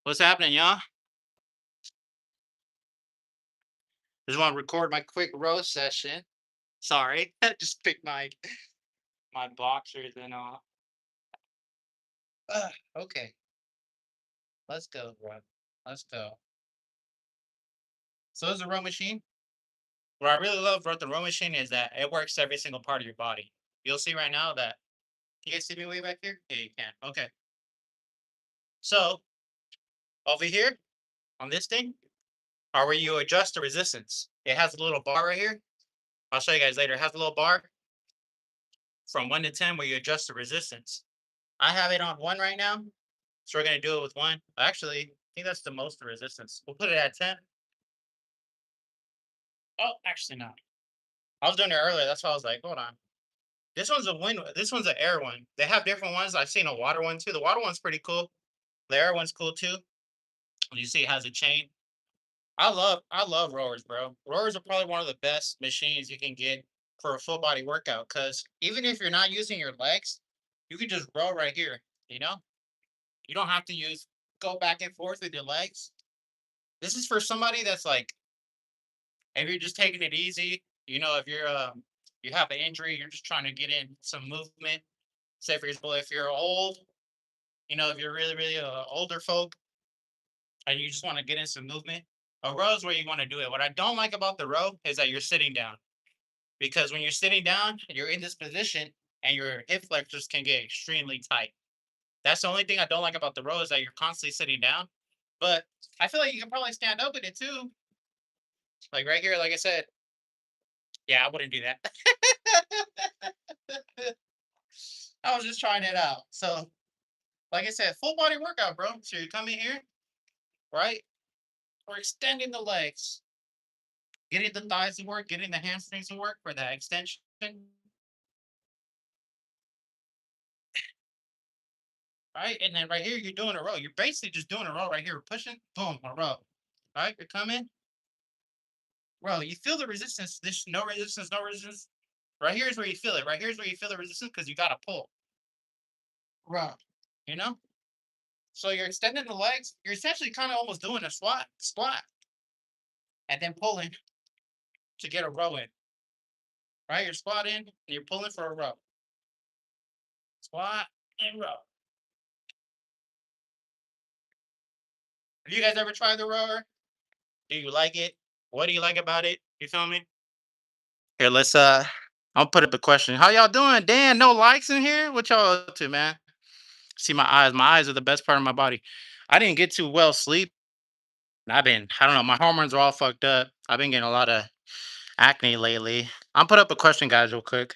What's happening, y'all? Just want to record my quick roast session. Sorry, just picked my boxers and all. Okay, let's go, bro. Let's go. So, is a row machine. What I really love about the row machine is that it works every single part of your body. You'll see right now that. Can you guys see me way back here? Yeah, you can. Okay. So over here on this thing are where you adjust the resistance. It has a little bar right here. I'll show you guys later. It has a little bar from 1 to 10 where you adjust the resistance. I have it on 1 right now. So we're gonna do it with 1. Actually, I think that's the most resistance. We'll put it at 10. Oh, actually not. I was doing it earlier. That's why I was like, hold on. This one's a win. This one's an air one. They have different ones. I've seen a water one too. The water one's pretty cool. The air one's cool too. You see, it has a chain. I love rowers, bro. Rowers are probably one of the best machines you can get for a full body workout. Cause even if you're not using your legs, you can just row right here. You know, you don't have to use go back and forth with your legs. This is for somebody that's like, if you're just taking it easy, if you have an injury, you're just trying to get in some movement. Say for example, if you're old, if you're really, really older folk and you just want to get in some movement, a row is where you want to do it. What I don't like about the row is that you're sitting down because when you're sitting down, you're in this position and your hip flexors can get extremely tight. That's the only thing I don't like about the row is that you're constantly sitting down. But I feel like you can probably stand up with it too. Like right here, like I said, yeah, I wouldn't do that. I was just trying it out. So, like I said, full body workout, bro. So you come in here, right? We're extending the legs, getting the thighs to work, getting the hamstrings to work for that extension. Right? And then right here, you're doing a row. You're basically just doing a row right here, pushing, boom, a row. All right, you're coming, bro. You feel the resistance. This no resistance, no resistance. Right here is where you feel it. Right here is where you feel the resistance because you got to pull, bro. You know. So you're extending the legs. You're essentially kind of almost doing a squat, and then pulling to get a row in. Right? You're squatting and you're pulling for a row. Squat and row. Have you guys ever tried the rower? Do you like it? What do you like about it? You feel me? Here, let's I'll put up a question. How y'all doing? Dan, no likes in here? What y'all up to, man? See my eyes. My eyes are the best part of my body. I didn't get too well sleep. I don't know, my hormones are all fucked up. I've been getting a lot of acne lately. I'll put up a question, guys, real quick.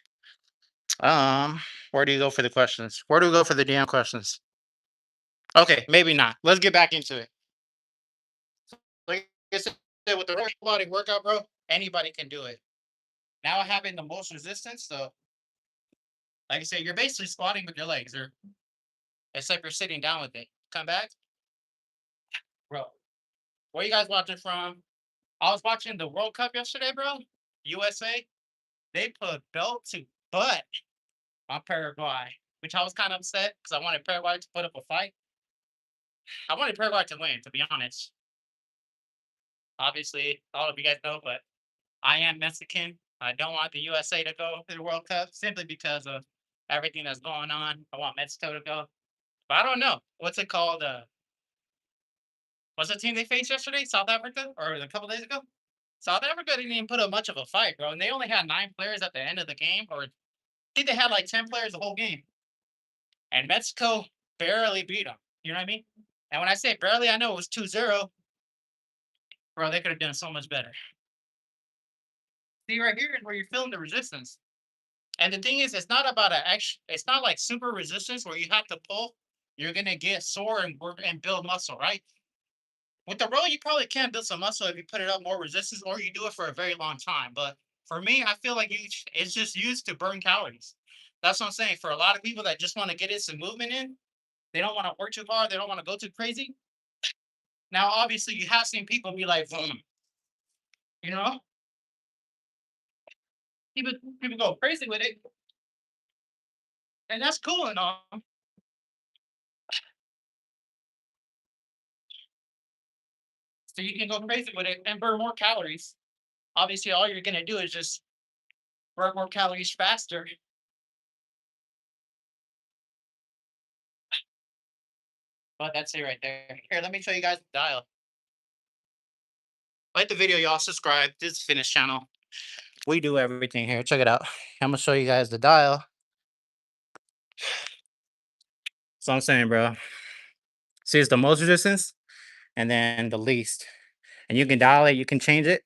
Where do you go for the questions? Where do we go for the damn questions? Okay, maybe not. Let's get back into it. Like I said, with the right body workout, bro, anybody can do it. Now I have in the most resistance, so like I said, you're basically squatting with your legs, or except you're sitting down with it. Come back, bro. Where you guys watching from? I was watching the World Cup yesterday, bro. USA. They put belt to butt on Paraguay, which I was kind of upset because I wanted Paraguay to put up a fight. I wanted Paraguay to win, to be honest. Obviously, all of you guys know, but I am Mexican. I don't want the USA to go to the World Cup simply because of everything that's going on. I want Mexico to go. But I don't know. What's it called? What's the team they faced yesterday? South Africa? Or a couple days ago? South Africa didn't even put up much of a fight, bro. And they only had 9 players at the end of the game. Or I think they had like 10 players the whole game. And Mexico barely beat them. You know what I mean? And when I say barely, I know it was 2-0. Bro, they could have done so much better. See, right here is where you're feeling the resistance. And the thing is, it's not about it's not like super resistance where you have to pull. You're gonna get sore and work and build muscle, right? With the row, you probably can build some muscle if you put it up more resistance, or you do it for a very long time. But for me, I feel like it's just used to burn calories. That's what I'm saying. For a lot of people that just want to get in some movement in, they don't want to work too hard. They don't want to go too crazy. Now, obviously, you have seen people be like, "Vroom," you know, people people go crazy with it, and that's cool and all. So you can go crazy with it and burn more calories. Obviously, all you're gonna do is just burn more calories faster. But that's it right there. Here, let me show you guys the dial. Like the video, y'all subscribe. This is Fitness Channel. We do everything here. Check it out. I'm gonna show you guys the dial. So I'm saying, bro. See, it's the most resistance and then the least. And you can dial it, you can change it.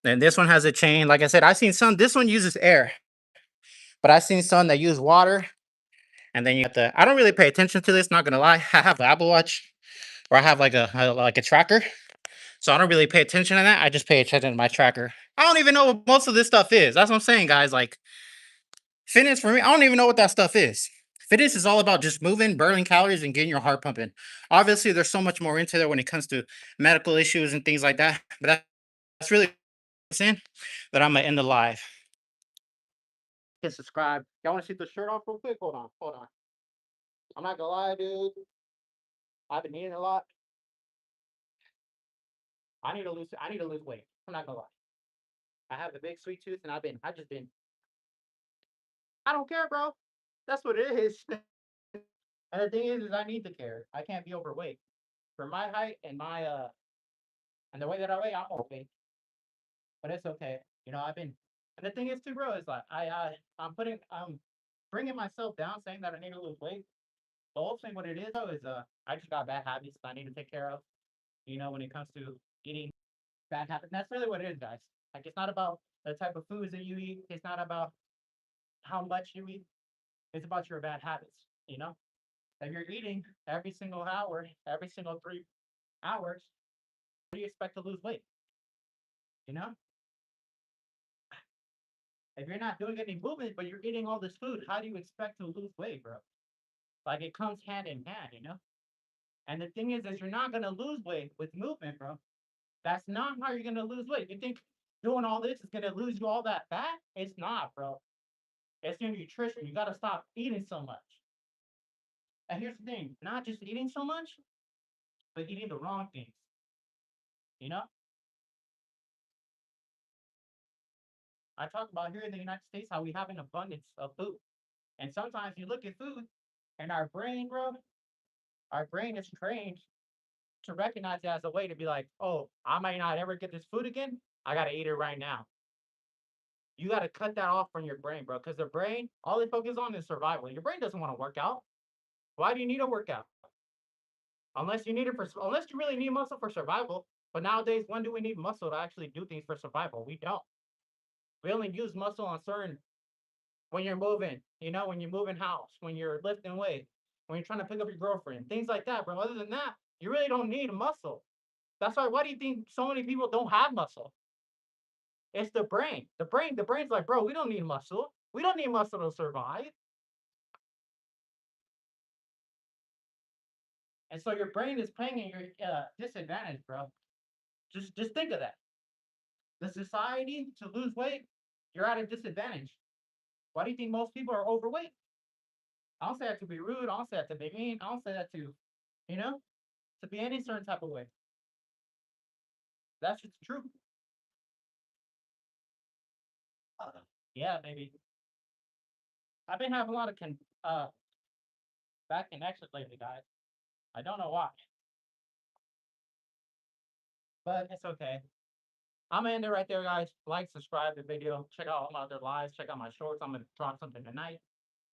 And this one has a chain. Like I said, I've seen some, this one uses air, but I've seen some that use water. And then you have to, I don't really pay attention to this, not gonna lie. I have an Apple Watch or I have like a tracker. So I don't really pay attention to that. I just pay attention to my tracker. I don't even know what most of this stuff is. That's what I'm saying, guys. Like fitness for me, I don't even know what that stuff is. Fitness is all about just moving, burning calories, and getting your heart pumping. Obviously, there's so much more into there when it comes to medical issues and things like that. But that's really in that I'm gonna end the live. Hit subscribe. Y'all want to see the shirt off real quick? Hold on, hold on. I'm not gonna lie, dude. I've been eating a lot. I need to lose weight. I'm not gonna lie. I have a big sweet tooth, and I just been. I don't care, bro. That's what it is. And the thing is I need to care. I can't be overweight. For my height and my and the way that I weigh, I'm overweight. But it's okay. You know, I've been. And the thing is too, bro, is like I'm bringing myself down, saying that I need to lose weight. The whole thing, what it is though, is I just got bad habits that I need to take care of. You know, when it comes to eating bad habits, and that's really what it is, guys. Like it's not about the type of foods that you eat. It's not about how much you eat. It's about your bad habits. You know, if you're eating every single hour, every single 3 hours, how do you expect to lose weight? You know, if you're not doing any movement, but you're eating all this food, how do you expect to lose weight, bro? Like it comes hand in hand, you know? And the thing is you're not gonna lose weight with movement, bro. That's not how you're gonna lose weight. You think doing all this is gonna lose you all that fat? It's not, bro. It's your nutrition. You gotta stop eating so much. And here's the thing, not just eating so much, but eating the wrong things. You know? I talk about here in the United States how we have an abundance of food. And sometimes you look at food and our brain, bro, our brain is trained to recognize it as a way to be like, oh, I might not ever get this food again. I gotta eat it right now. You gotta cut that off from your brain, bro. Because the brain, all it focuses on is survival. Your brain doesn't want to work out. Why do you need to work out? Unless you need it for, unless you really need muscle for survival. But nowadays, when do we need muscle to actually do things for survival? We don't. We only use muscle on certain when you're moving, you know, when you're moving house, when you're lifting weight, when you're trying to pick up your girlfriend, things like that, bro. Other than that, you really don't need muscle. That's why do you think so many people don't have muscle? It's the brain. The brain's like, bro, we don't need muscle. We don't need muscle to survive. And so your brain is playing in your disadvantage, bro. Just think of that. The society to lose weight, you're at a disadvantage. Why do you think most people are overweight? I don't say that to be rude. I don't say that to be mean. I don't say that to, you know, to be any certain type of way. That's just the truth. Yeah, maybe. I've been having a lot of bad connections lately, guys. I don't know why, but it's okay. I'm gonna end it right there, guys. Like, subscribe the video. Check out all my other lives. Check out my shorts. I'm gonna drop something tonight.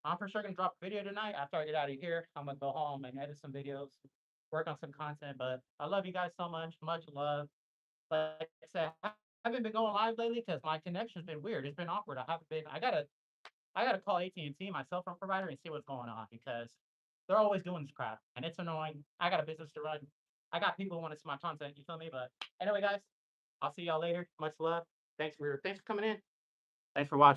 I'm for sure gonna drop a video tonight after I get out of here. I'm gonna go home and edit some videos, work on some content. But I love you guys so much. Much love. Like I said, I haven't been going live lately because my connection's been weird. It's been awkward. I haven't been. I gotta call AT&T, my cell phone provider, and see what's going on because they're always doing this crap, and it's annoying. I got a business to run. I got people who want to see my content. You feel me? But anyway, guys, I'll see y'all later. Much love. Thanks for coming in. Thanks for watching.